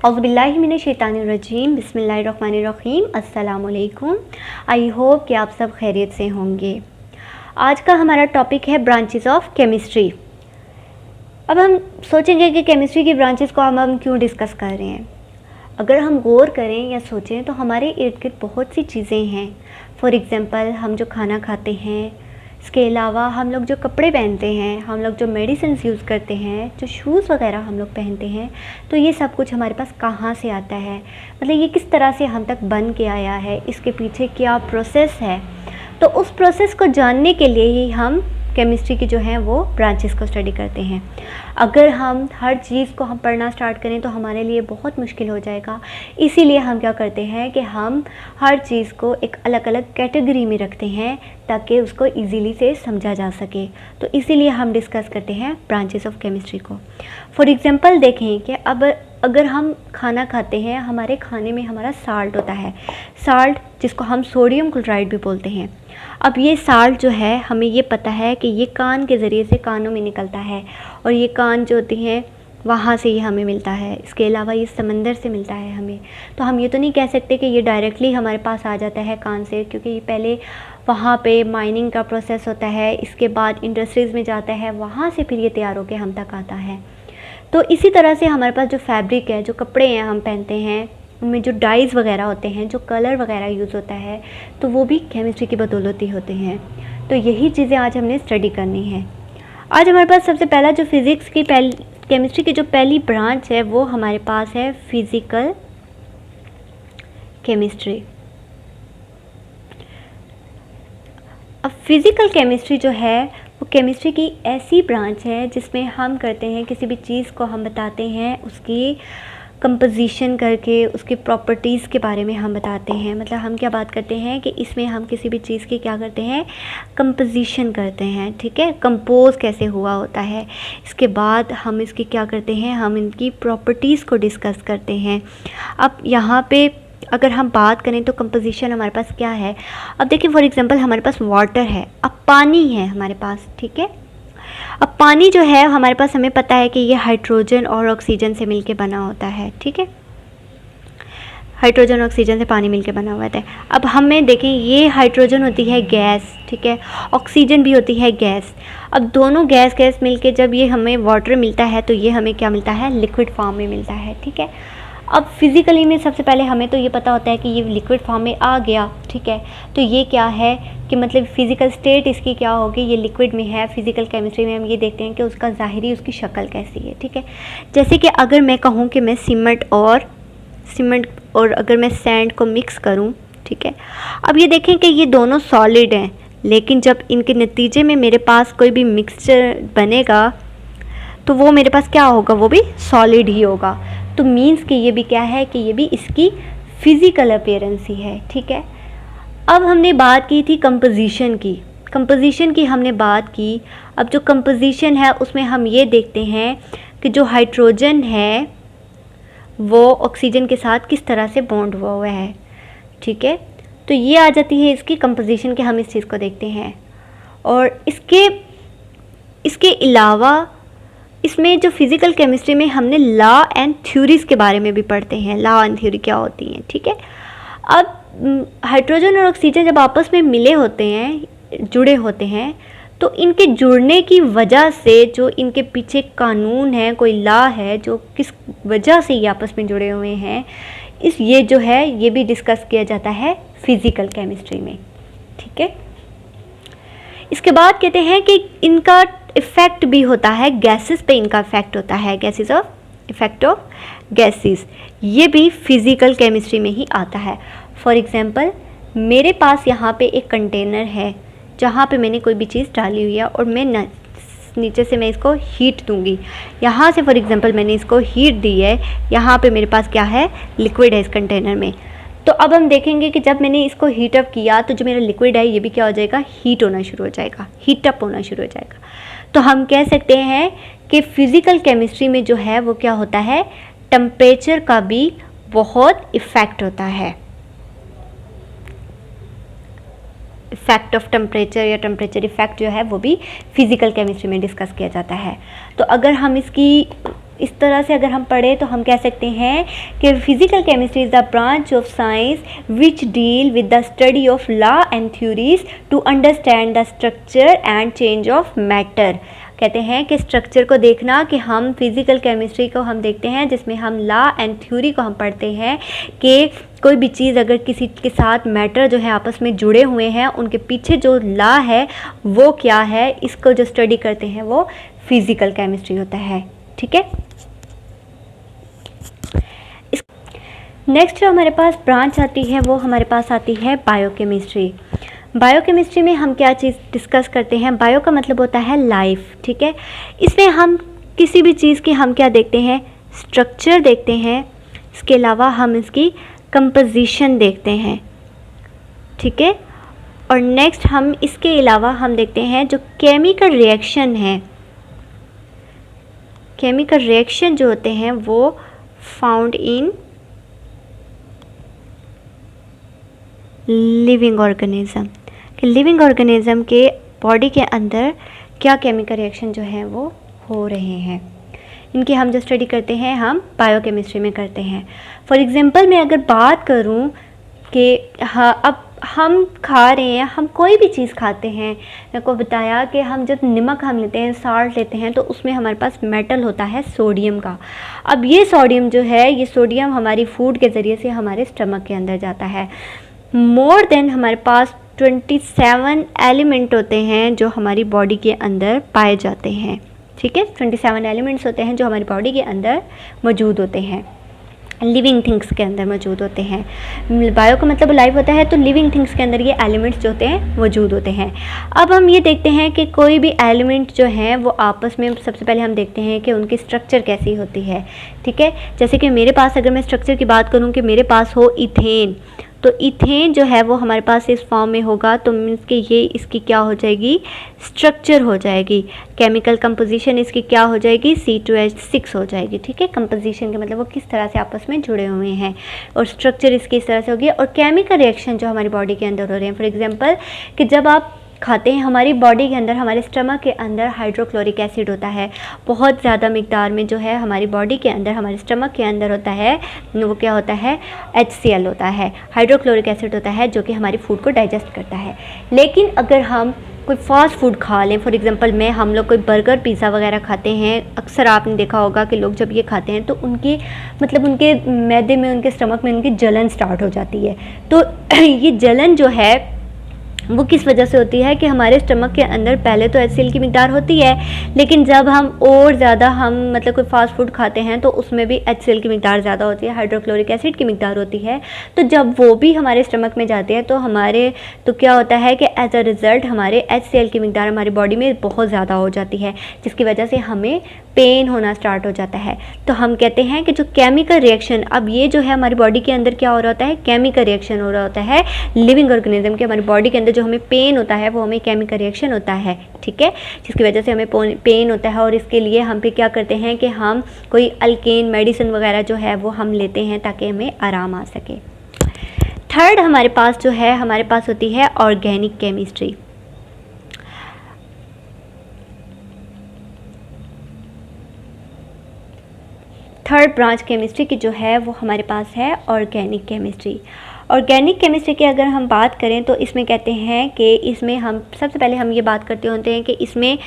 औज़ुबिल्लाहिमिनश्शैतानिर्रजीम बिस्मिल्लाहिर्रहमानिर्रहीम अस्सलाम वालेकुम। आई होप कि आप सब खैरियत से होंगे। आज का हमारा टॉपिक है ब्रांचेस ऑफ केमिस्ट्री। अब हम सोचेंगे कि केमिस्ट्री की ब्रांचेस को हम क्यों डिस्कस कर रहे हैं। अगर हम गौर करें या सोचें तो हमारे इर्द गिर्द बहुत सी चीज़ें हैं। फॉर एग्ज़ाम्पल हम जो खाना खाते हैं, इसके अलावा हम लोग जो कपड़े पहनते हैं, हम लोग जो मेडिसिन यूज़ करते हैं, जो शूज़ वगैरह हम लोग पहनते हैं, तो ये सब कुछ हमारे पास कहाँ से आता है, मतलब ये किस तरह से हम तक बन के आया है, इसके पीछे क्या प्रोसेस है। तो उस प्रोसेस को जानने के लिए ही हम केमिस्ट्री की जो है वो ब्रांचेस को स्टडी करते हैं। अगर हम हर चीज़ को हम पढ़ना स्टार्ट करें तो हमारे लिए बहुत मुश्किल हो जाएगा। इसीलिए हम क्या करते हैं कि हम हर चीज़ को एक अलग अलग कैटेगरी में रखते हैं ताकि उसको इजीली से समझा जा सके। तो इसीलिए हम डिस्कस करते हैं ब्रांचेस ऑफ केमिस्ट्री को। फॉर एग्ज़ाम्पल देखें कि अब अगर हम खाना खाते हैं, हमारे खाने में हमारा साल्ट होता है, साल्ट जिसको हम सोडियम क्लोराइड भी बोलते हैं। अब ये साल्ट जो है हमें ये पता है कि ये कान के ज़रिए से कानों में निकलता है और ये कान जो होती हैं वहाँ से ये हमें मिलता है। इसके अलावा ये समंदर से मिलता है हमें। तो हम ये तो नहीं कह सकते कि ये डायरेक्टली हमारे पास आ जाता है कान से, क्योंकि ये पहले वहाँ पे माइनिंग का प्रोसेस होता है, इसके बाद इंडस्ट्रीज़ में जाता है, वहाँ से फिर ये तैयार होकर हम तक आता है। तो इसी तरह से हमारे पास जो फैब्रिक है, जो कपड़े हैं हम पहनते हैं, उनमें जो डाइज़ वगैरह होते हैं, जो कलर वगैरह यूज़ होता है, तो वो भी केमिस्ट्री की बदौलत ही होते हैं। तो यही चीज़ें आज हमने स्टडी करनी है। आज हमारे पास सबसे पहला जो केमिस्ट्री की जो पहली ब्रांच है वो हमारे पास है फिज़िकल केमिस्ट्री। अब फिज़िकल केमिस्ट्री जो है वो केमिस्ट्री की ऐसी ब्रांच है जिसमें हम करते हैं किसी भी चीज़ को हम बताते हैं उसकी कंपोजिशन करके, उसकी प्रॉपर्टीज़ के बारे में हम बताते हैं। मतलब हम क्या बात करते हैं कि इसमें हम किसी भी चीज़ की क्या करते हैं, कंपोजिशन करते हैं, ठीक है, कंपोज कैसे हुआ होता है। इसके बाद हम इसकी क्या करते हैं, हम इनकी प्रॉपर्टीज़ को डिस्कस करते हैं। अब यहाँ पे अगर हम बात करें तो कंपोजिशन हमारे पास क्या है। अब देखिए फॉर एग्ज़ाम्पल हमारे पास वाटर है, अब पानी है हमारे पास, ठीक है। अब पानी जो है हमारे पास, हमें पता है कि ये हाइड्रोजन और ऑक्सीजन से मिलके बना होता है, ठीक है। हाइड्रोजन और ऑक्सीजन से पानी मिलके बना हुआ है। अब हमें देखें, ये हाइड्रोजन होती है गैस, ठीक है, ऑक्सीजन भी होती है गैस। अब दोनों गैस मिलके जब ये हमें वाटर मिलता है तो ये हमें क्या मिलता है, लिक्विड फॉर्म में मिलता है, ठीक है। अब फिज़िकली में सबसे पहले हमें तो ये पता होता है कि ये लिक्विड फॉर्म में आ गया, ठीक है। तो ये क्या है कि मतलब फ़िज़िकल स्टेट इसकी क्या होगी, ये लिक्विड में है। फ़िज़िकल केमिस्ट्री में हम ये देखते हैं कि उसका ज़ाहिरी उसकी शक्ल कैसी है, ठीक है। जैसे कि अगर मैं कहूँ कि मैं सीमेंट और अगर मैं सैंड को मिक्स करूँ, ठीक है। अब ये देखें कि ये दोनों सॉलिड हैं, लेकिन जब इनके नतीजे में मेरे पास कोई भी मिक्सचर बनेगा तो वो मेरे पास क्या होगा, वो भी सॉलिड ही होगा। तो मीन्स कि ये भी क्या है कि ये भी इसकी फ़िज़िकल अपीयरेंस ही है, ठीक है। अब हमने बात की थी कंपोजिशन की हमने बात की। अब जो कंपोजिशन है उसमें हम ये देखते हैं कि जो हाइड्रोजन है वो ऑक्सीजन के साथ किस तरह से बॉन्ड हुआ है, ठीक है। तो ये आ जाती है इसकी कंपोजिशन के, हम इस चीज़ को देखते हैं। और इसके अलावा इसमें जो फिज़िकल केमिस्ट्री में हमने लॉ एंड थ्योरीज़ के बारे में भी पढ़ते हैं, लॉ एंड थ्योरी क्या होती हैं, ठीक है। अब हाइड्रोजन और ऑक्सीजन जब आपस में मिले होते हैं, जुड़े होते हैं, तो इनके जुड़ने की वजह से जो इनके पीछे कानून है, कोई लॉ है जो किस वजह से ये आपस में जुड़े हुए हैं, ये जो है ये भी डिस्कस किया जाता है फिज़िकल केमिस्ट्री में, ठीक है। इसके बाद कहते हैं कि इनका इफ़ेक्ट भी होता है गैसेस पे, इनका इफ़ेक्ट होता है इफ़ेक्ट ऑफ गैसेस, ये भी फिज़िकल केमिस्ट्री में ही आता है। फॉर एग्ज़ाम्पल मेरे पास यहाँ पे एक कंटेनर है जहाँ पे मैंने कोई भी चीज़ डाली हुई है और मैं नीचे से मैं इसको हीट दूंगी। यहाँ से फॉर एग्जांपल मैंने इसको हीट दी है, यहाँ पे मेरे पास क्या है, लिक्विड है इस कंटेनर में। तो अब हम देखेंगे कि जब मैंने इसको हीट अप किया तो जो मेरा लिक्विड है ये भी क्या हो जाएगा, हीट होना शुरू हो जाएगा, हीट अप होना शुरू हो जाएगा। तो हम कह सकते हैं कि फिज़िकल केमिस्ट्री में जो है वो क्या होता है, टेम्परेचर का भी बहुत इफ़ेक्ट होता है। इफ़ेक्ट ऑफ टेम्परेचर या टेम्परेचर इफ़ेक्ट जो है वो भी फिज़िकल केमिस्ट्री में डिस्कस किया जाता है। तो अगर हम इसकी इस तरह से अगर हम पढ़ें तो हम कह सकते हैं कि physical chemistry is the branch of science which deal with the study of law and theories to understand the structure and change of matter. कहते हैं कि स्ट्रक्चर को देखना, कि हम फिज़िकल केमिस्ट्री को हम देखते हैं जिसमें हम लॉ एंड थ्योरी को हम पढ़ते हैं कि कोई भी चीज़ अगर किसी के साथ मैटर जो है आपस में जुड़े हुए हैं, उनके पीछे जो लॉ है वो क्या है, इसको जो स्टडी करते हैं वो फिज़िकल केमिस्ट्री होता है। ठीक है, नेक्स्ट जो हमारे पास ब्रांच आती है वो हमारे पास आती है बायोकेमिस्ट्री। बायोकेमिस्ट्री में हम क्या चीज़ डिस्कस करते हैं, बायो का मतलब होता है लाइफ। ठीक है, इसमें हम किसी भी चीज़ की हम क्या देखते हैं, स्ट्रक्चर देखते हैं, इसके अलावा हम इसकी कंपोजिशन देखते हैं। ठीक है, और नेक्स्ट हम इसके अलावा हम देखते हैं जो केमिकल रिएक्शन है, केमिकल रिएक्शन जो होते हैं वो फाउंड इन लिविंग ऑर्गेनिज्म, कि लिविंग ऑर्गेनिज्म के बॉडी के अंदर क्या केमिकल रिएक्शन जो है वो हो रहे हैं, इनकी हम जो स्टडी करते हैं हम बायोकेमिस्ट्री में करते हैं। फॉर एग्जांपल मैं अगर बात करूं कि हाँ, अब हम खा रहे हैं, हम कोई भी चीज़ खाते हैं, मेरे को बताया कि हम जब नमक हम लेते हैं, साल्ट लेते हैं, तो उसमें हमारे पास मेटल होता है सोडियम का। अब ये सोडियम जो है, ये सोडियम हमारी फूड के ज़रिए से हमारे स्टमक के अंदर जाता है। मोर देन हमारे पास 27 एलिमेंट होते हैं जो हमारी बॉडी के अंदर पाए जाते हैं। ठीक है, 27 एलिमेंट्स होते हैं जो हमारी बॉडी के अंदर मौजूद होते हैं, लिविंग थिंग्स के अंदर मौजूद होते हैं। बायो का मतलब लाइव होता है, तो लिविंग थिंग्स के अंदर ये एलिमेंट्स जो होते हैं मौजूद होते हैं। अब हम ये देखते हैं कि कोई भी एलिमेंट जो हैं वो आपस में, सबसे पहले हम देखते हैं कि उनकी स्ट्रक्चर कैसी होती है। ठीक है, जैसे कि मेरे पास, अगर मैं स्ट्रक्चर की बात करूँ कि मेरे पास हो इथेन, तो इथेन जो है वो हमारे पास इस फॉर्म में होगा, तो मीन्स कि ये इसकी क्या हो जाएगी, स्ट्रक्चर हो जाएगी। केमिकल कंपोजिशन इसकी क्या हो जाएगी, C2H6 हो जाएगी। ठीक है, कंपोजिशन के मतलब वो किस तरह से आपस में जुड़े हुए हैं, और स्ट्रक्चर इसकी इस तरह से होगी। और केमिकल रिएक्शन जो हमारी बॉडी के अंदर हो रहे हैं, फॉर एग्जांपल कि जब आप खाते हैं, हमारी बॉडी के अंदर, हमारे स्टमक के अंदर हाइड्रोक्लोरिक एसिड होता है, बहुत ज़्यादा मिकदार में जो है हमारी बॉडी के अंदर, हमारे स्टमक के अंदर होता है, वो क्या होता है, HCl होता है, हाइड्रोक्लोरिक एसिड होता है, जो कि हमारी फूड को डाइजेस्ट करता है। लेकिन अगर हम कोई फास्ट फूड खा लें, फॉर एग्जांपल हम लोग कोई बर्गर पिज़्ज़ा वगैरह खाते हैं, अक्सर आपने देखा होगा कि लोग जब ये खाते हैं तो उनकी मतलब उनके मैदे में, उनके स्टमक में उनकी जलन स्टार्ट हो जाती है। तो ये जलन जो है वो किस वजह से होती है कि हमारे स्टमक के अंदर पहले तो HCl की मिकदार होती है, लेकिन जब हम और ज़्यादा हम मतलब कोई फास्ट फूड खाते हैं तो उसमें भी HCl की मिकदार ज़्यादा होती है, हाइड्रोक्लोरिक एसिड की मिकदार होती है। तो जब वो भी हमारे स्टमक में जाते हैं तो क्या होता है कि एज अ रिज़ल्ट हमारे HCl की मिकदार हमारी बॉडी में बहुत ज़्यादा हो जाती है, जिसकी वजह से हमें पेन होना स्टार्ट हो जाता है। तो हम कहते हैं कि जो केमिकल रिएक्शन, अब ये जो है हमारी बॉडी के अंदर क्या हो रहा होता है, केमिकल रिएक्शन हो रहा होता है लिविंग ऑर्गेनिज्म के। हमारी बॉडी के अंदर जो हमें पेन होता है वो हमें केमिकल रिएक्शन होता है। ठीक है, जिसकी वजह से हमें पेन होता है, और इसके लिए हम फिर क्या करते हैं कि हम कोई अल्केन मेडिसिन वगैरह जो है वो हम लेते हैं ताकि हमें आराम आ सके। थर्ड हमारे पास जो है, हमारे पास होती है organic chemistry. Third branch chemistry की जो है वो हमारे पास है ऑर्गेनिक केमिस्ट्री। ऑर्गेनिक केमिस्ट्री की अगर हम बात करें तो इसमें कहते हैं कि इसमें हम सबसे पहले हम ये बात करते होते हैं कि इसमें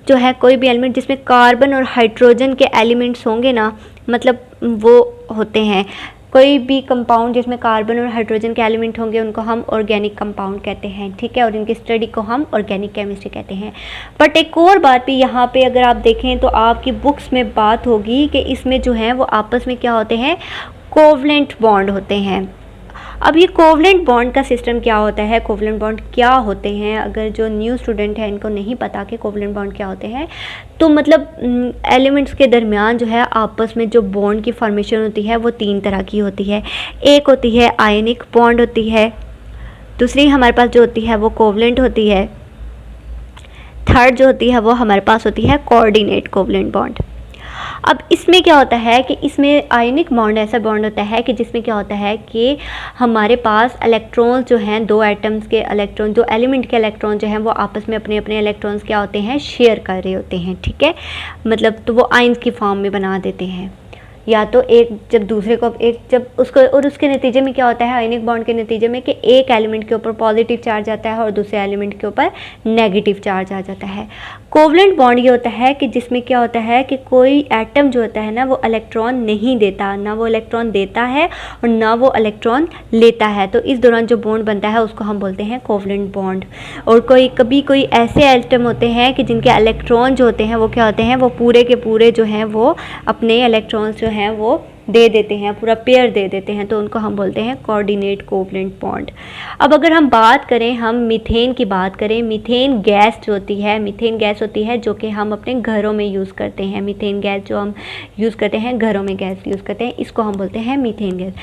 जो है कोई भी एलिमेंट जिसमें कार्बन और हाइड्रोजन के एलिमेंट्स होंगे ना, मतलब वो होते हैं कोई भी कंपाउंड जिसमें कार्बन और हाइड्रोजन के एलिमेंट होंगे उनको हम ऑर्गेनिक कंपाउंड कहते हैं। ठीक है, और इनकी स्टडी को हम ऑर्गेनिक केमिस्ट्री कहते हैं। बट एक और बात भी यहाँ पे अगर आप देखें तो आपकी बुक्स में बात होगी कि इसमें जो है वो आपस में क्या होते हैं, कोवलेंट बॉन्ड होते हैं। अब ये कोवलेंट बॉन्ड का सिस्टम क्या होता है, कोवलेंट बॉन्ड क्या होते हैं, अगर जो न्यू स्टूडेंट है इनको नहीं पता कि कोवलेंट बॉन्ड क्या होते हैं, तो मतलब एलिमेंट्स के दरमियान जो है आपस में जो बॉन्ड की फॉर्मेशन होती है वो 3 तरह की होती है। एक होती है आयनिक बॉन्ड होती है, दूसरी हमारे पास जो होती है वो कोवलेंट होती है, थर्ड जो होती है वो हमारे पास होती है कोऑर्डिनेट कोवलेंट बॉन्ड। अब इसमें क्या होता है कि इसमें आयनिक बॉन्ड ऐसा बॉन्ड होता है कि जिसमें क्या होता है कि हमारे पास इलेक्ट्रॉन्स जो हैं, 2 एटम्स के इलेक्ट्रॉन, जो एलिमेंट के इलेक्ट्रॉन जो हैं वो आपस में अपने अपने इलेक्ट्रॉन्स क्या होते हैं, शेयर कर रहे होते हैं, ठीक है। मतलब तो वो आयंस की फॉर्म में बना देते हैं, या तो एक जब दूसरे को एक जब उसको, और उसके नतीजे में क्या होता है आयनिक बॉन्ड के नतीजे में कि एक एलिमेंट के ऊपर पॉजिटिव चार्ज आता है और दूसरे एलिमेंट के ऊपर नेगेटिव चार्ज आ जाता है। कोवलेंट बॉन्ड ये होता है कि जिसमें क्या होता है कि कोई एटम जो होता है ना वो इलेक्ट्रॉन नहीं देता, ना वो इलेक्ट्रॉन देता है और ना वो इलेक्ट्रॉन लेता है, तो इस दौरान जो बॉन्ड बनता है उसको हम बोलते हैं कोवलेंट बॉन्ड। और कोई ऐसे एटम होते हैं कि जिनके इलेक्ट्रॉन जो होते हैं वो क्या होते हैं, वो पूरे के पूरे जो हैं वो अपने इलेक्ट्रॉन्स जो हैं वो दे देते हैं, पूरा पेयर दे देते हैं, तो उनको हम बोलते हैं कोऑर्डिनेट कोवलेंट बॉन्ड। अब अगर हम बात करें, हम मीथेन की बात करें, मीथेन गैस जो होती है, मीथेन गैस होती है जो कि हम अपने घरों में यूज़ करते हैं, मीथेन गैस जो हम यूज़ करते हैं, घरों में गैस यूज़ करते हैं, इसको हम बोलते हैं मीथेन गैस।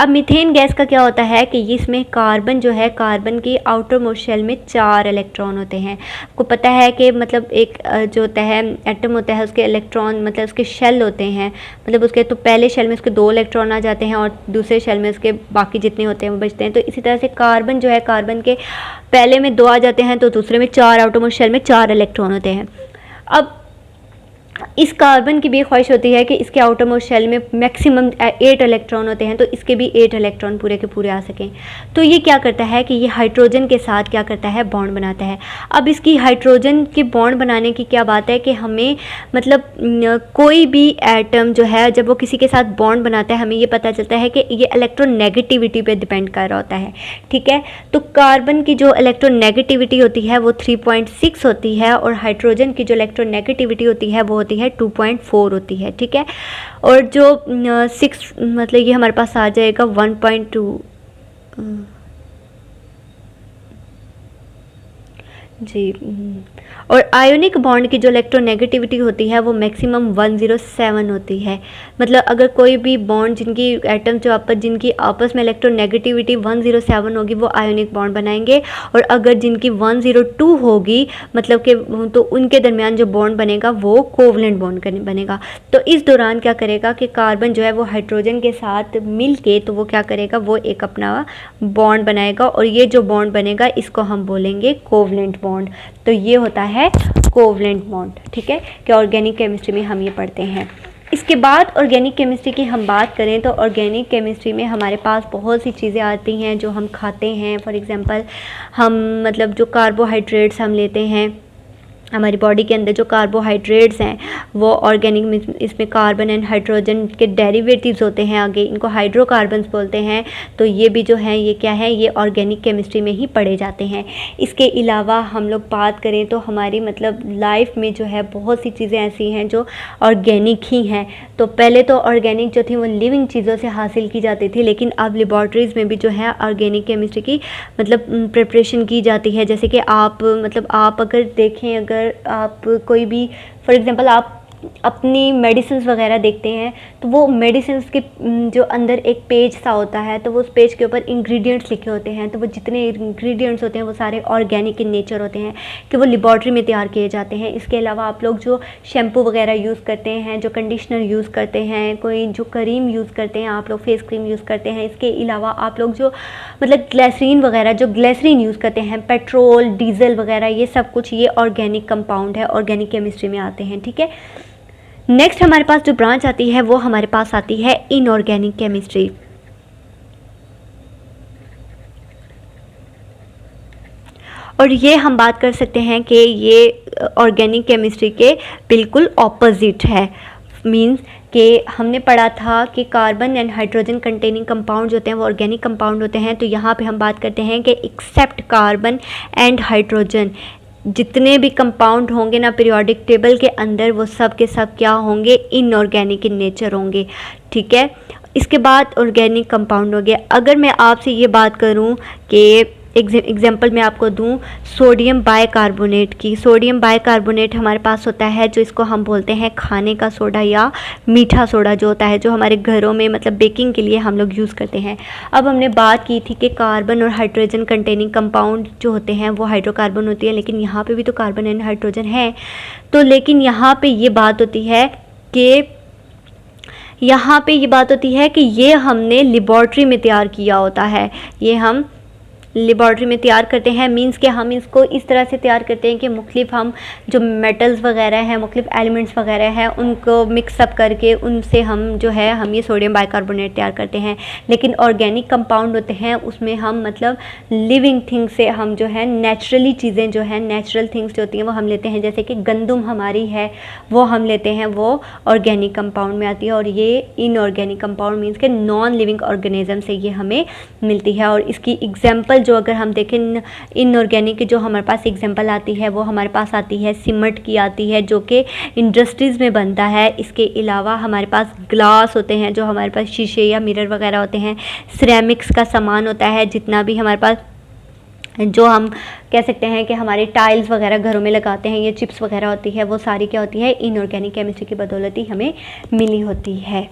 अब मीथेन गैस का क्या होता है कि इसमें कार्बन जो है, कार्बन की आउटर मोस्ट शेल में 4 इलेक्ट्रॉन होते हैं। आपको पता है कि मतलब एक जो होता है एटम होता है उसके इलेक्ट्रॉन मतलब उसके शेल होते हैं, मतलब उसके तो पहले शेल में उसके 2 इलेक्ट्रॉन आ जाते हैं और दूसरे शेल में उसके बाकी जितने होते हैं वो बचते हैं। तो इसी तरह से कार्बन जो है, कार्बन के पहले में 2 आ जाते हैं तो दूसरे में 4, आउटर मोस्ट शेल में 4 इलेक्ट्रॉन होते हैं। अब इस कार्बन की भी ख्वाहिश होती है कि इसके आउटर मोस्ट शेल में मैक्सिमम 8 इलेक्ट्रॉन होते हैं, तो इसके भी 8 इलेक्ट्रॉन पूरे के पूरे आ सकें। तो ये क्या करता है कि ये हाइड्रोजन के साथ क्या करता है, बॉन्ड बनाता है। अब इसकी हाइड्रोजन के बॉन्ड बनाने की क्या बात है कि हमें मतलब कोई भी एटम जो है जब वो किसी के साथ बॉन्ड बनाता है हमें ये पता चलता है कि ये इलेक्ट्रोनेगेटिविटी पे डिपेंड कर रहा होता है, ठीक है। तो कार्बन की जो इलेक्ट्रोनेगेटिविटी होती है वो 3.6 होती है और हाइड्रोजन की जो इलेक्ट्रोनेगेटिविटी होती है वो होती है 2.4 होती है, ठीक है। और जो 6 मतलब ये हमारे पास आ जाएगा 1.2 जी। और आयोनिक बॉन्ड की जो इलेक्ट्रोनेगेटिविटी होती है वो मैक्सिमम 107 होती है। मतलब अगर कोई भी बॉन्ड जिनकी एटम जो जिनकी आपस में इलेक्ट्रोनेगेटिविटी 107 होगी वो आयोनिक बॉन्ड बनाएंगे, और अगर जिनकी 102 होगी मतलब कि तो उनके दरमियान जो बॉन्ड बनेगा वो कोवलेंट बॉन्ड बनेगा। तो इस दौरान क्या करेगा कि कार्बन जो है वो हाइड्रोजन के साथ मिल के तो वो क्या करेगा, वो एक अपना बॉन्ड बनाएगा और ये जो बॉन्ड बनेगा इसको हम बोलेंगे कोवलेंट बॉन्ड। तो ये होता है कोवलेंट बॉन्ड, ठीक है, कि ऑर्गेनिक केमिस्ट्री में हम ये पढ़ते हैं। इसके बाद ऑर्गेनिक केमिस्ट्री की हम बात करें तो ऑर्गेनिक केमिस्ट्री में हमारे पास बहुत सी चीज़ें आती हैं जो हम खाते हैं। फॉर एग्जांपल हम मतलब जो कार्बोहाइड्रेट्स हम लेते हैं, हमारी बॉडी के अंदर जो कार्बोहाइड्रेट्स हैं वो ऑर्गेनिक में इसमें कार्बन एंड हाइड्रोजन के डेरिवेटिव्स होते हैं, आगे इनको हाइड्रोकार्बन्स बोलते हैं। तो ये भी जो है ये क्या है, ये ऑर्गेनिक केमिस्ट्री में ही पढ़े जाते हैं। इसके अलावा हम लोग बात करें तो हमारी मतलब लाइफ में जो है बहुत सी चीज़ें ऐसी हैं जो ऑर्गेनिक ही हैं। तो पहले तो ऑर्गेनिक जो थी वो लिविंग चीज़ों से हासिल की जाती थी, लेकिन अब लेबॉर्ट्रीज़ में भी जो है ऑर्गेनिक केमिस्ट्री की मतलब प्रिपरेशन की जाती है। जैसे कि आप मतलब आप अगर देखें, अगर आप कोई भी फॉर एग्जांपल आप अपनी मेडिसिन्स वगैरह देखते हैं तो वो मेडिसिन्स के जो अंदर एक पेज सा होता है, तो वो उस पेज के ऊपर इंग्रेडिएंट्स लिखे होते हैं। तो वो जितने इंग्रेडिएंट्स होते हैं वो सारे ऑर्गेनिक इन नेचर होते हैं कि वो लेबॉर्ट्री में तैयार किए जाते हैं। इसके अलावा आप लोग जो शैम्पू वगैरह यूज़ करते हैं, जो कंडीशनर यूज़ करते हैं, कोई जो क्रीम यूज़ करते हैं, आप लोग फेस क्रीम यूज़ करते हैं, इसके अलावा आप लोग जो मतलब ग्लिसरीन वगैरह जो ग्लिसरीन यूज़ करते हैं, पेट्रोल डीजल वगैरह, ये सब कुछ ये ऑर्गेनिक कंपाउंड है, ऑर्गेनिक केमिस्ट्री में आते हैं, ठीक है। नेक्स्ट हमारे पास जो ब्रांच आती है वो हमारे पास आती है इनऑर्गेनिक केमिस्ट्री। और ये हम बात कर सकते हैं कि ये ऑर्गेनिक केमिस्ट्री के बिल्कुल ऑपोजिट है। मींस कि हमने पढ़ा था कि carbon and hydrogen containing compound जो होते हैं वो ऑर्गेनिक कंपाउंड होते हैं। तो यहाँ पे हम बात करते हैं कि एक्सेप्ट कार्बन एंड हाइड्रोजन जितने भी कंपाउंड होंगे ना पीरियोडिक टेबल के अंदर वो सब के सब क्या होंगे, इनऑर्गेनिक इन नेचर होंगे, ठीक है। इसके बाद ऑर्गेनिक कंपाउंड हो गया। अगर मैं आपसे ये बात करूं कि एग्जांपल मैं आपको दूं सोडियम बाइकार्बोनेट की। सोडियम बाइकार्बोनेट हमारे पास होता है जो इसको हम बोलते हैं खाने का सोडा या मीठा सोडा जो होता है, जो हमारे घरों में मतलब बेकिंग के लिए हम लोग यूज़ करते हैं। अब हमने बात की थी कि कार्बन और हाइड्रोजन कंटेनिंग कंपाउंड जो होते हैं वो हाइड्रोकार्बन होती है, लेकिन यहाँ पर भी तो कार्बन एंड हाइड्रोजन है। तो लेकिन यहाँ पर ये बात होती है कि ये हमने लेबॉर्ट्री में तैयार किया होता है। ये हम लेबॉर्ट्री में तैयार करते हैं, मींस कि हम इसको इस तरह से तैयार करते हैं कि मुख्तलिफ हम जो मेटल्स वगैरह हैं, मुख्तलिफ एलिमेंट्स वगैरह हैं, उनको मिक्सअप करके उनसे हम जो है हम ये सोडियम बाइकार्बोनेट तैयार करते हैं। लेकिन ऑर्गेनिक कंपाउंड होते हैं उसमें हम मतलब लिविंग थिंग्स से हम जो है नेचुरली चीज़ें जो हैं, नेचुरल थिंग्स जो होती हैं वो हम लेते हैं। जैसे कि गंदम हमारी है वो हम लेते हैं, वो ऑर्गेनिक कंपाउंड में आती है। और ये इनऑर्गेनिक कंपाउंड मीन्स के नॉन लिविंग ऑर्गेनिज्म से ये हमें मिलती है। और इसकी एग्जाम्पल जो अगर हम देखें इनऑर्गेनिक की जो हमारे पास एग्जांपल आती है वो हमारे पास आती है सीमेंट की आती है, जो कि इंडस्ट्रीज़ में बनता है। इसके अलावा हमारे पास ग्लास होते हैं, जो हमारे पास शीशे या मिरर वगैरह होते हैं। सिरेमिक्स का सामान होता है, जितना भी हमारे पास जो हम कह सकते हैं कि हमारे टाइल्स वगैरह घरों में लगाते हैं, ये चिप्स वगैरह होती है, वो सारी क्या होती है इनऑर्गेनिक केमिस्ट्री की बदौलत ही हमें मिली होती है।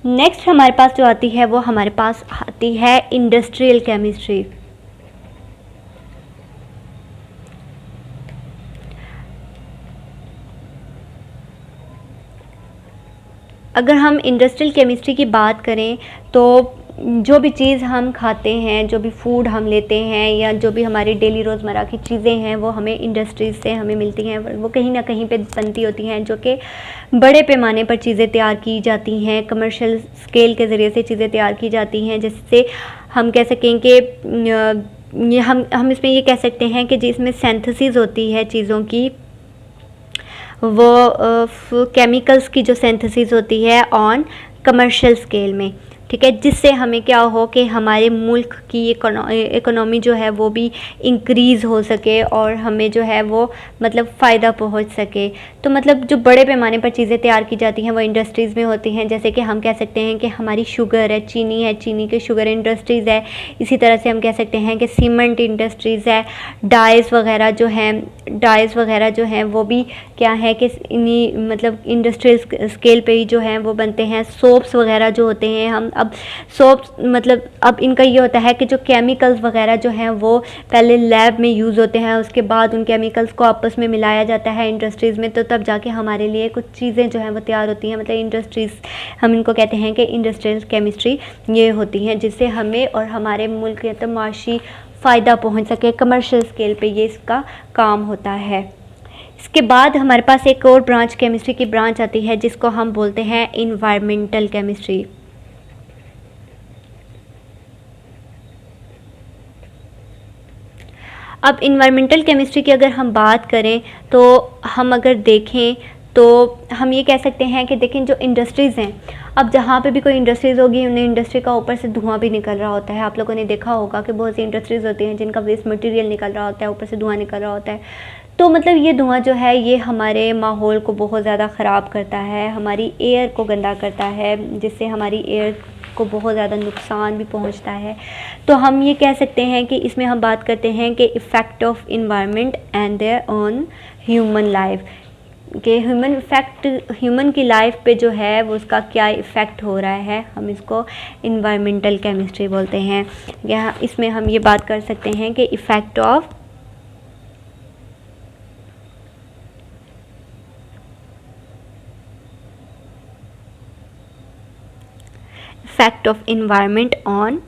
नेक्स्ट हमारे पास जो आती है वो हमारे पास आती है इंडस्ट्रियल केमिस्ट्री। अगर हम इंडस्ट्रियल केमिस्ट्री की बात करें तो जो भी चीज़ हम खाते हैं, जो भी फूड हम लेते हैं, या जो भी हमारी डेली रोज़मर्रा की चीज़ें हैं वो हमें इंडस्ट्रीज़ से हमें मिलती हैं। वो कहीं ना कहीं पे बनती होती हैं, जो कि बड़े पैमाने पर चीज़ें तैयार की जाती हैं, कमर्शियल स्केल के ज़रिए से चीज़ें तैयार की जाती हैं। जिससे हम कह सकें कि ये हम इसमें ये कह सकते हैं कि जिसमें सिंथेसिस होती है चीज़ों की, वो केमिकल्स की जो सिंथेसिस होती है ऑन कमर्शियल स्केल में, ठीक है, जिससे हमें क्या हो कि हमारे मुल्क की इकोनॉमी जो है वो भी इंक्रीज़ हो सके और हमें जो है वो मतलब फ़ायदा पहुंच सके। तो मतलब जो बड़े पैमाने पर चीज़ें तैयार की जाती हैं वो इंडस्ट्रीज़ में होती हैं। जैसे कि हम कह सकते हैं कि हमारी शुगर है, चीनी के शुगर इंडस्ट्रीज़ है। इसी तरह से हम कह सकते हैं कि सीमेंट इंडस्ट्रीज़ है। डाइस वगैरह जो हैं वो भी क्या है कि इन्हीं मतलब इंडस्ट्रियल स्केल पे ही जो हैं वो बनते हैं। सोप्स वगैरह जो होते हैं, हम अब सोप्स मतलब अब इनका ये होता है कि जो केमिकल्स वगैरह जो हैं वो पहले लैब में यूज़ होते हैं, उसके बाद उन केमिकल्स को आपस में मिलाया जाता है इंडस्ट्रीज़ में, तो तब जाके हमारे लिए कुछ चीज़ें जो हैं वो तैयार होती हैं। मतलब इंडस्ट्रीज़ हम इनको कहते हैं कि इंडस्ट्रियल केमिस्ट्री ये होती हैं, जिससे हमें और हमारे मुल्क के तमाशी फ़ायदा पहुँच सके। कमर्शियल स्केल पर ये इसका काम होता है। इसके बाद हमारे पास एक और ब्रांच केमिस्ट्री की ब्रांच आती है जिसको हम बोलते हैं इन्वायरमेंटल केमिस्ट्री। अब इन्वायरमेंटल केमिस्ट्री की अगर हम बात करें तो हम अगर देखें तो हम ये कह सकते हैं कि देखें जो इंडस्ट्रीज़ हैं, अब जहाँ पे भी कोई इंडस्ट्रीज़ होगी उन्हें इंडस्ट्री का ऊपर से धुआं भी निकल रहा होता है। आप लोगों ने देखा होगा कि बहुत सी इंडस्ट्रीज़ होती हैं जिनका वेस्ट मटेरियल निकल रहा होता है, ऊपर से धुआं निकल रहा होता है। तो मतलब ये धुआं जो है ये हमारे माहौल को बहुत ज़्यादा ख़राब करता है, हमारी एयर को गंदा करता है, जिससे हमारी एयर को बहुत ज़्यादा नुकसान भी पहुंचता है। तो हम ये कह सकते हैं कि इसमें हम बात करते हैं कि effect of environment and their on human life, कि ह्यूमन की लाइफ पे जो है वो उसका क्या इफ़ेक्ट हो रहा है, हम इसको इन्वायरमेंटल केमिस्ट्री बोलते हैं। यहाँ इसमें हम ये बात कर सकते हैं कि effect of environment on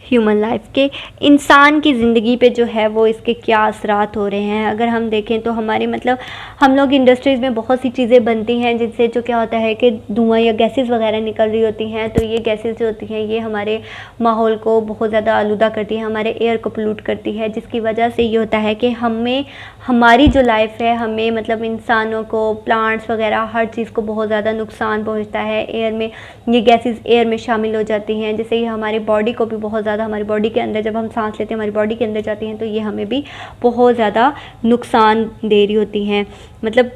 human life, के इंसान की ज़िंदगी पे जो है वो इसके क्या असरात हो रहे हैं। अगर हम देखें तो हमारे मतलब हम लोग इंडस्ट्रीज़ में बहुत सी चीज़ें बनती हैं जिनसे जो क्या होता है कि धुआं या गैसेस वगैरह निकल रही होती हैं। तो ये गैसेस जो होती हैं ये हमारे माहौल को बहुत ज़्यादा आलूदा करती है, हमारे एयर को पोल्यूट करती है, जिसकी वजह से ये होता है कि हमें हमारी जो लाइफ है हमें मतलब इंसानों को, प्लांट्स वगैरह हर चीज़ को बहुत ज़्यादा नुकसान पहुँचता है। एयर में ये गैसेस एयर में शामिल हो जाती हैं, जिससे ये हमारी बॉडी को भी बहुत ज़्यादा ज़्यादा हमारी बॉडी के अंदर, जब हम सांस लेते हैं हमारी बॉडी के अंदर जाती हैं तो ये हमें भी बहुत ज़्यादा नुकसान दे रही होती हैं। मतलब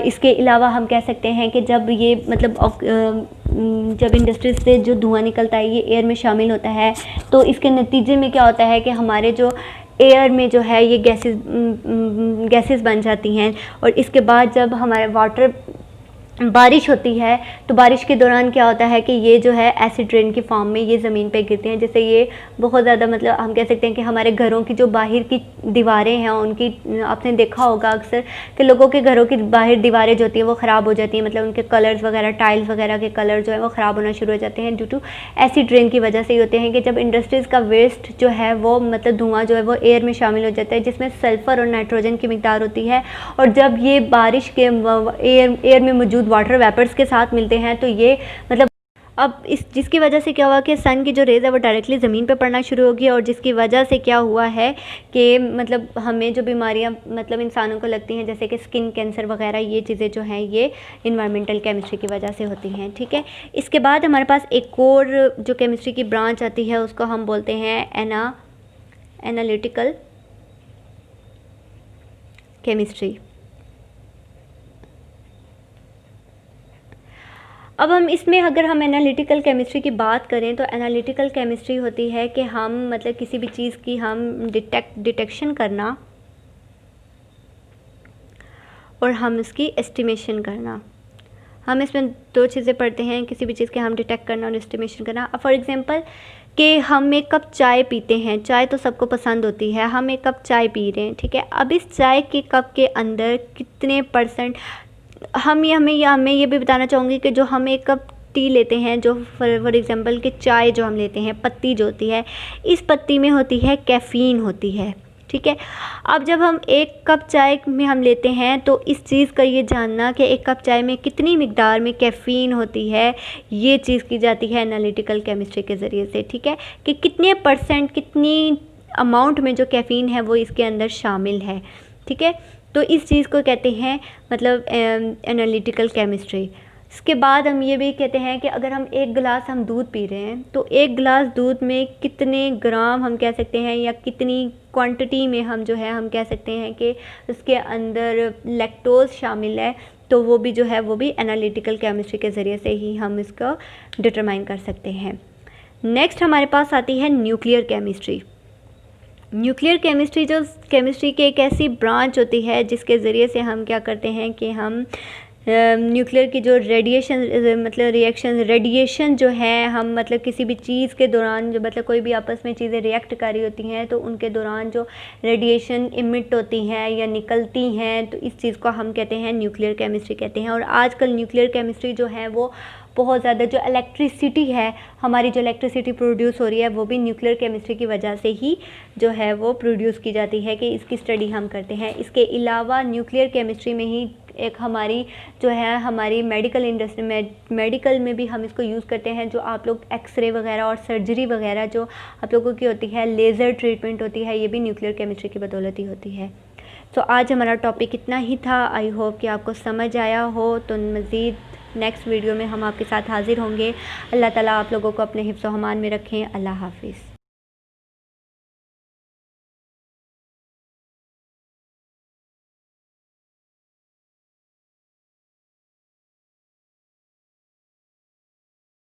इसके अलावा हम कह सकते हैं कि जब ये जब इंडस्ट्रीज से जो धुआं निकलता है ये एयर में शामिल होता है तो इसके नतीजे में क्या होता है कि हमारे जो एयर में जो है ये गैसेस बन जाती हैं। और इसके बाद जब हमारे बारिश होती है तो बारिश के दौरान क्या होता है कि ये जो है एसिड रेन की फॉर्म में ये ज़मीन पे गिरते हैं, जिससे ये बहुत ज़्यादा मतलब हम कह सकते हैं कि हमारे घरों की जो बाहर की दीवारें हैं उनकी, आपने देखा होगा अक्सर कि लोगों के घरों की बाहर दीवारें जो होती हैं वो ख़राब हो जाती हैं, मतलब उनके कलर्स वगैरह, टाइल्स वगैरह के कलर जो है वो ख़राब होना शुरू हो जाते हैं ड्यू टू एसिड रेन की वजह से ही होते हैं कि जब इंडस्ट्रीज़ का वेस्ट जो है वो मतलब धुआँ जो है वो एयर में शामिल हो जाता है जिसमें सल्फ़र और नाइट्रोजन की मिकदार होती है। और जब ये बारिश के एयर में मौजूद वाटर वेपर्स के साथ मिलते हैं तो ये मतलब अब जिसकी वजह से क्या हुआ कि सन की जो रेज़ है वो डायरेक्टली ज़मीन पे पड़ना शुरू होगी और जिसकी वजह से क्या हुआ है कि मतलब हमें जो बीमारियां मतलब इंसानों को लगती हैं जैसे कि स्किन कैंसर वगैरह, ये चीज़ें जो हैं ये इन्वायरमेंटल केमिस्ट्री की वजह से होती हैं। ठीक है, इसके बाद हमारे पास एक और जो केमिस्ट्री की ब्रांच आती है उसको हम बोलते हैं एनालिटिकल केमिस्ट्री। अब अगर हम एनालिटिकल केमिस्ट्री की बात करें तो एनालिटिकल केमिस्ट्री होती है कि हम मतलब किसी भी चीज़ की हम डिटेक्शन करना और हम उसकी एस्टिमेशन करना। हम इसमें दो चीज़ें पढ़ते हैं, किसी भी चीज़ के हम डिटेक्ट करना और एस्टिमेशन करना। फॉर एग्जांपल कि हम एक कप चाय पीते हैं, चाय तो सबको पसंद होती है, हम एक कप चाय पी रहे हैं। ठीक है, अब इस चाय के कप के अंदर कितने परसेंट हमें ये भी बताना चाहूँगी कि जो हम एक कप टी लेते हैं, जो फॉर एग्जांपल कि चाय जो हम लेते हैं, पत्ती जो होती है, इस पत्ती में होती है कैफ़ीन होती है। ठीक है, अब जब हम एक कप चाय में हम लेते हैं तो इस चीज़ का ये जानना कि एक कप चाय में कितनी मिकदार में कैफ़ीन होती है, ये चीज़ की जाती है एनालिटिकल केमिस्ट्री के ज़रिए से। ठीक है, कि कितने परसेंट, कितनी अमाउंट में जो कैफ़ीन है वो इसके अंदर शामिल है। ठीक है, तो इस चीज़ को कहते हैं मतलब एनालिटिकल केमिस्ट्री। इसके बाद हम ये भी कहते हैं कि अगर हम एक गिलास हम दूध पी रहे हैं तो एक गिलास दूध में कितने ग्राम हम कह सकते हैं या कितनी क्वांटिटी में हम जो है हम कह सकते हैं कि उसके अंदर लैक्टोज शामिल है, तो वो भी जो है वो भी एनालिटिकल केमिस्ट्री के ज़रिए से ही हम इसको डिटरमाइन कर सकते हैं। नेक्स्ट हमारे पास आती है न्यूक्लियर केमिस्ट्री। न्यूक्लियर केमिस्ट्री जो केमिस्ट्री की एक ऐसी ब्रांच होती है जिसके ज़रिए से हम क्या करते हैं कि हम न्यूक्लियर की जो रेडिएशन जो है हम मतलब किसी भी चीज़ के दौरान जो मतलब कोई भी आपस में चीज़ें रिएक्ट कर रही होती हैं तो उनके दौरान जो रेडिएशन इमिट होती हैं या निकलती हैं तो इस चीज़ को हम कहते हैं न्यूक्लियर केमिस्ट्री कहते हैं। और आजकल न्यूक्लियर केमिस्ट्री जो है वो बहुत ज़्यादा जो इलेक्ट्रिसिटी है, हमारी जो इलेक्ट्रिसिटी प्रोड्यूस हो रही है वो भी न्यूक्लियर केमिस्ट्री की वजह से ही जो है वो प्रोड्यूस की जाती है कि इसकी स्टडी हम करते हैं। इसके अलावा न्यूक्लियर केमिस्ट्री में ही एक हमारी जो है हमारी मेडिकल इंडस्ट्री में, मेडिकल में भी हम इसको यूज़ करते हैं। जो आप लोग एक्सरे वगैरह और सर्जरी वगैरह जो आप लोगों की होती है, लेज़र ट्रीटमेंट होती है, ये भी न्यूक्लियर केमिस्ट्री की बदौलत ही होती है। तो आज हमारा टॉपिक इतना ही था। आई होप कि आपको समझ आया हो। तो मज़ीद नेक्स्ट वीडियो में हम आपके साथ हाज़िर होंगे। अल्लाह ताला आप लोगों को अपने हिफ्ज़-ओ-अमान में रखें। अल्लाह हाफ़िज़।